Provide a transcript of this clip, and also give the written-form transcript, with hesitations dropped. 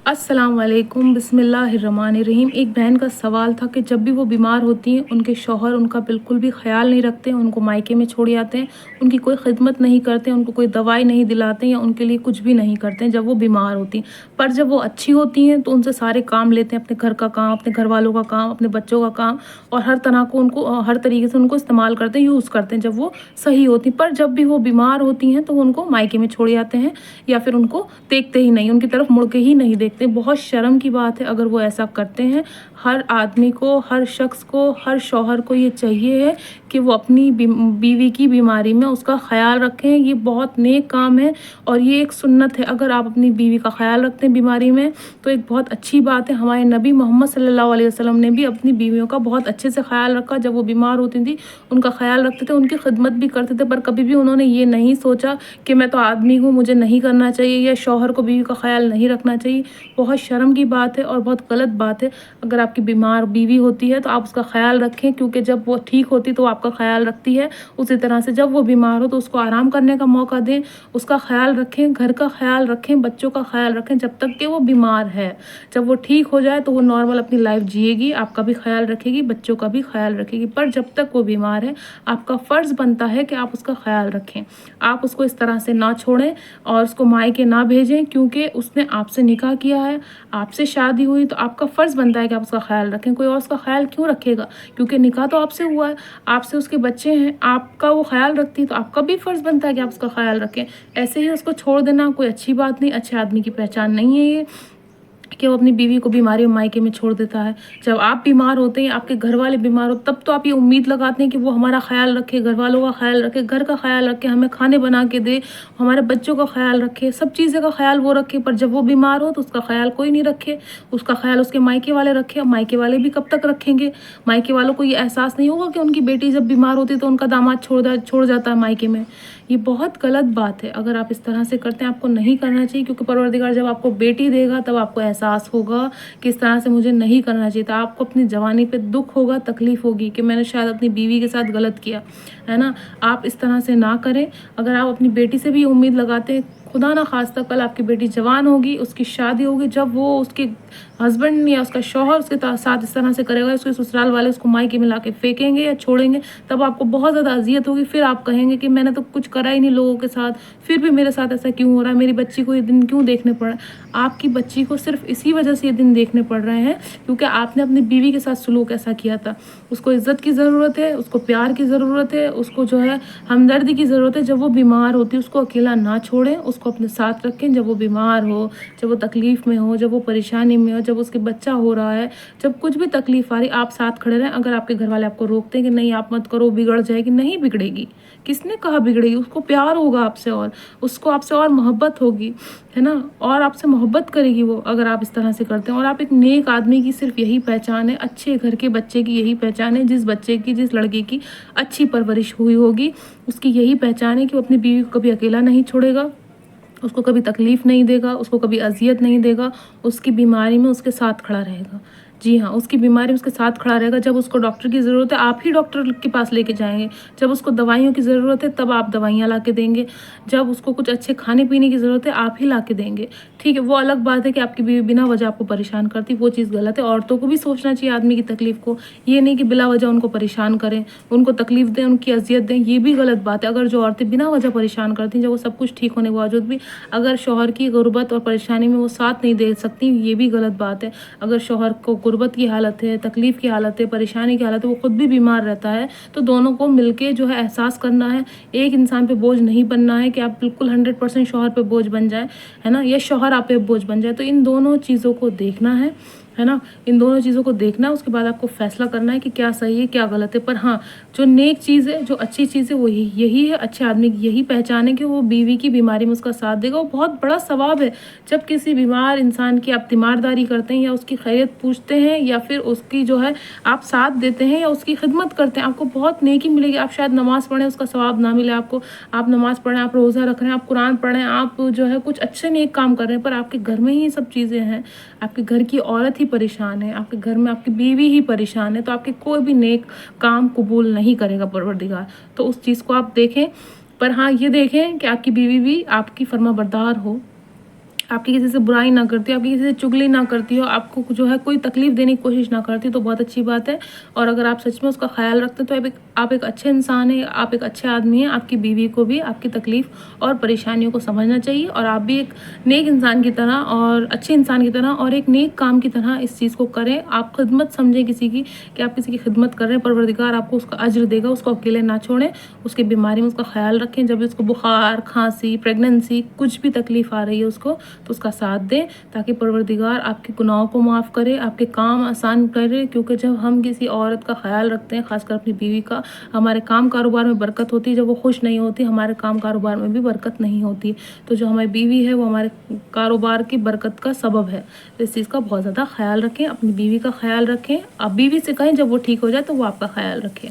अस्सलाम वालेकुम, बिस्मिल्लाहिर्रहमानिर्रहीम। एक बहन का सवाल था कि जब भी वो बीमार होती हैं उनके शौहर उनका बिल्कुल भी ख्याल नहीं रखते हैं, उनको मायके में छोड़ आते हैं, उनकी कोई खिदमत नहीं करते हैं, उनको कोई दवाई नहीं दिलाते हैं या उनके लिए कुछ भी नहीं करते हैं जब वो बीमार होती हैं। पर जब वो अच्छी होती हैं तो उनसे सारे काम लेते हैं, अपने घर का काम, अपने घर वालों का काम, अपने बच्चों का काम, और हर तरह को उनको हर तरीके से उनको इस्तेमाल करते हैं, यूज़ करते हैं जब वो सही होती। पर जब भी वो बीमार होती हैं तो वो उनको मायके में छोड़ आते हैं या फिर उनको देखते ही नहीं, उनकी तरफ मुड़ के ही नहीं देखते। बहुत शर्म की बात है अगर वो ऐसा करते हैं। हर आदमी को, हर शख्स को, हर शौहर को ये चाहिए है कि वो अपनी बीवी की बीमारी में उसका ख्याल रखें। ये बहुत नेक काम है और ये एक सुन्नत है। अगर आप अपनी बीवी का ख्याल रखते हैं बीमारी में तो एक बहुत अच्छी बात है। हमारे नबी मोहम्मद सल्लल्लाहु अलैहि वसल्लम ने भी अपनी बीवियों का बहुत अच्छे से ख्याल रखा। जब वो बीमार होती थी उनका ख्याल रखते थे, उनकी खिदमत भी करते थे, पर कभी भी उन्होंने ये नहीं सोचा कि मैं तो आदमी हूँ, मुझे नहीं करना चाहिए, या शौहर को बीवी का ख्याल नहीं रखना चाहिए। बहुत शर्म की बात है और बहुत गलत बात है। अगर आपकी बीमार बीवी होती है तो आप उसका ख्याल रखें, क्योंकि जब वो ठीक होती तो आपका ख्याल रखती है। उसी तरह से जब वो बीमार हो तो उसको आराम करने का मौका दें, उसका ख्याल रखें, घर का ख्याल रखें, बच्चों का ख्याल रखें जब तक कि वो बीमार है। जब वो ठीक हो जाए तो वो नॉर्मल अपनी लाइफ जिएगी, आपका भी ख्याल रखेगी, बच्चों का भी ख्याल रखेगी। पर जब तक वो बीमार है आपका फ़र्ज़ बनता है कि आप उसका ख्याल रखें। आप उसको इस तरह से ना छोड़ें और उसको मायके ना भेजें, क्योंकि उसने आपसे निकाह किया है, आपसे शादी हुई, तो आपका फ़र्ज़ बनता है कि आप उसका ख्याल रखें। कोई और उसका ख्याल क्यों रखेगा? क्योंकि निकाह तो आपसे हुआ है, आपसे उसके बच्चे हैं, आपका वो ख्याल रखती है, तो आपका भी फ़र्ज़ बनता है कि आप उसका ख्याल रखें। ऐसे ही उसको छोड़ देना कोई अच्छी बात नहीं, अच्छे आदमी की पहचान नहीं है ये कि वो अपनी बीवी को बीमारी में मायके में छोड़ देता है। जब आप बीमार होते हैं, आपके घर वाले बीमार हो, तब तो आप ये उम्मीद लगाते हैं कि वो हमारा ख्याल रखे, घर वालों का ख्याल रखे, घर का ख्याल रखे, हमें खाने बना के दे, हमारे बच्चों का ख्याल रखे, सब चीज़ें का ख्याल वो रखे। पर जब वो बीमार हो तो उसका ख्याल कोई नहीं रखे, उसका ख्याल उसके मायके वाले रखे। अब मायके वाले भी कब तक रखेंगे? मायके वालों को ये एहसास नहीं होगा कि उनकी बेटी जब बीमार होती है तो उनका दामाद छोड़ जाता है मायके में। ये बहुत गलत बात है। अगर आप इस तरह से करते हैं, आपको नहीं करना चाहिए, क्योंकि परवरदिगार जब आपको बेटी देगा तब आपको एहसास होगा कि इस तरह से मुझे नहीं करना चाहिए था। आपको अपनी जवानी पे दुख होगा, तकलीफ़ होगी कि मैंने शायद अपनी बीवी के साथ गलत किया, है ना। आप इस तरह से ना करें। अगर आप अपनी बेटी से भी उम्मीद लगाते हैं, खुदा ना खास्ता कल आपकी बेटी जवान होगी, उसकी शादी होगी, जब वो उसके हस्बैंड या उसका शौहर उसके साथ इस तरह से करेगा, उसके ससुराल वाले उसको मायके में ला के फेंकेंगे या छोड़ेंगे, तब आपको बहुत ज़्यादा अजियत होगी। फिर आप कहेंगे कि मैंने तो कुछ करा ही नहीं लोगों के साथ, फिर भी मेरे साथ ऐसा क्यों हो रहा है, मेरी बच्ची को ये दिन क्यों देखने पड़ रहे हैं। आपकी बच्ची को सिर्फ इसी वजह से ये दिन देखने पड़ रहे हैं क्योंकि आपने अपनी बीवी के साथ सलूक ऐसा किया था। उसको इज़्ज़त की ज़रूरत है, उसको प्यार की ज़रूरत है, उसको जो है हमदर्दी की ज़रूरत है। जब वो बीमार होती है उसको अकेला ना छोड़ें, उसको अपने साथ रखें। जब वो बीमार हो, जब वो तकलीफ़ में हो, जब वो परेशानी में हो, जब उसके बच्चा हो रहा है, जब कुछ भी तकलीफ़ आ रही, आप साथ खड़े रहें। अगर आपके घर वाले आपको रोकते हैं कि नहीं आप मत करो, बिगड़ जाएगी, नहीं बिगड़ेगी। किसने कहा बिगड़ेगी? उसको प्यार होगा आपसे और उसको आपसे और मोहब्बत होगी, है ना, और आपसे मोहब्बत करेगी वो अगर आप इस तरह से करते हैं। और आप एक नेक आदमी की सिर्फ यही पहचान है, अच्छे घर के बच्चे की यही पहचान है, जिस बच्चे की, जिस लड़के की अच्छी परवरिश हुई होगी उसकी यही पहचान है कि वो अपनी बीवी को कभी अकेला नहीं छोड़ेगा, उसको कभी तकलीफ़ नहीं देगा, उसको कभी अज़ियत नहीं देगा, उसकी बीमारी में उसके साथ खड़ा रहेगा। जी हाँ, उसकी बीमारी में उसके साथ खड़ा रहेगा। जब उसको डॉक्टर की ज़रूरत है आप ही डॉक्टर के पास लेके जाएँगे, जब उसको दवाइयों की ज़रूरत है तब आप दवाइयाँ ला के देंगे, जब उसको कुछ अच्छे खाने-पीने की ज़रूरत है आप ही ला के देंगे। ठीक है, वो अलग बात है कि आपकी बीवी बिना वजह आपको परेशान करती, वो चीज़ गलत है। औरतों को भी सोचना चाहिए आदमी की तकलीफ़ को, ये नहीं कि बिला वजह उनको परेशान करें, उनको तकलीफ़ दें, उनकी अज़ियत दें, ये भी गलत बात है। अगर जो औरतें बिना वजह परेशान करती हैं, जब वो सब कुछ ठीक होने के बावजूद भी अगर शौहर की गुर्बत और परेशानी में वो साथ नहीं दे सकती, ये भी गलत बात है। अगर शौहर को गुर्बत की हालत है, तकलीफ़ की हालत है, परेशानी की हालत है, वो खुद भी बीमार रहता है, तो दोनों को मिलके जो है एहसास करना है। एक इंसान पे बोझ नहीं बनना है कि आप बिल्कुल 100% शौहर पे बोझ बन जाए, है ना, या शौहर आप पे बोझ बन जाए। तो इन दोनों चीज़ों को देखना है ना, इन दोनों चीज़ों को देखना है, उसके बाद आपको फ़ैसला करना है कि क्या सही है, क्या गलत है। पर हाँ, जो नेक चीज़ है, जो अच्छी चीज़ है, वो यही है, अच्छे आदमी की यही पहचान है कि वो बीवी की बीमारी में उसका साथ देगा। वो बहुत बड़ा सवाब है जब किसी बीमार इंसान की आप तीमारदारी करते हैं या उसकी खैरियत पूछते हैं या फिर उसकी जो है आप साथ देते हैं या उसकी खिदमत करते हैं, आपको बहुत नेकी मिलेगी। आप शायद नमाज़ पढ़ें, उसका सवाब ना मिले आपको, आप नमाज़ पढ़ें, आप रोज़ा रख रहे हैं, आप कुरान पढ़ रहे हैं, आप जो है कुछ अच्छे नेक काम कर रहे हैं, पर आपके घर में ही सब चीज़ें हैं, आपके घर की औरत ही परेशान है, आपके घर में आपकी बीवी ही परेशान है, तो आपके कोई भी नेक काम कबूल नहीं करेगा परवरदिगार। तो उस चीज़ को आप देखें। पर हाँ, ये देखें कि आपकी बीवी भी आपकी फर्माबरदार हो, आपकी किसी से बुराई ना करती हो, आपकी किसी से चुगली ना करती हो, आपको जो है कोई तकलीफ़ देने की कोशिश ना करती, तो बहुत अच्छी बात है। और अगर आप सच में उसका ख़्याल रखते हैं तो आप एक अच्छे इंसान हैं, आप एक अच्छे आदमी हैं। आपकी बीवी को भी आपकी तकलीफ़ और परेशानियों को समझना चाहिए और आप भी एक नेक इंसान की तरह और अच्छे इंसान की तरह और एक नेक काम की तरह इस चीज़ को करें। आप खिदमत समझें किसी की, कि आप किसी की खिदमत कर रहे हैं, परवरदिगार आपको उसका अज्र देगा। उसको अकेले ना छोड़ें, उसकी बीमारी में उसका ख़्याल रखें। जब भी उसको बुखार, खांसी, प्रेगनेंसी, कुछ भी तकलीफ़ आ रही है उसको, तो उसका साथ दें, ताकि परवरदिगार आपके गुनाहों को माफ़ करे, आपके काम आसान करे। क्योंकि जब हम किसी औरत का ख्याल रखते हैं, खासकर अपनी बीवी का, हमारे काम कारोबार में बरकत होती है। जब वो खुश नहीं होती, हमारे काम कारोबार में भी बरकत नहीं होती। तो जो हमारी बीवी है वो हमारे कारोबार की बरकत का सबब है। तो इस चीज़ का बहुत ज़्यादा ख्याल रखें, अपनी बीवी का ख्याल रखें। आप बीवी से कहें जब वो ठीक हो जाए तो वो आपका ख्याल रखें।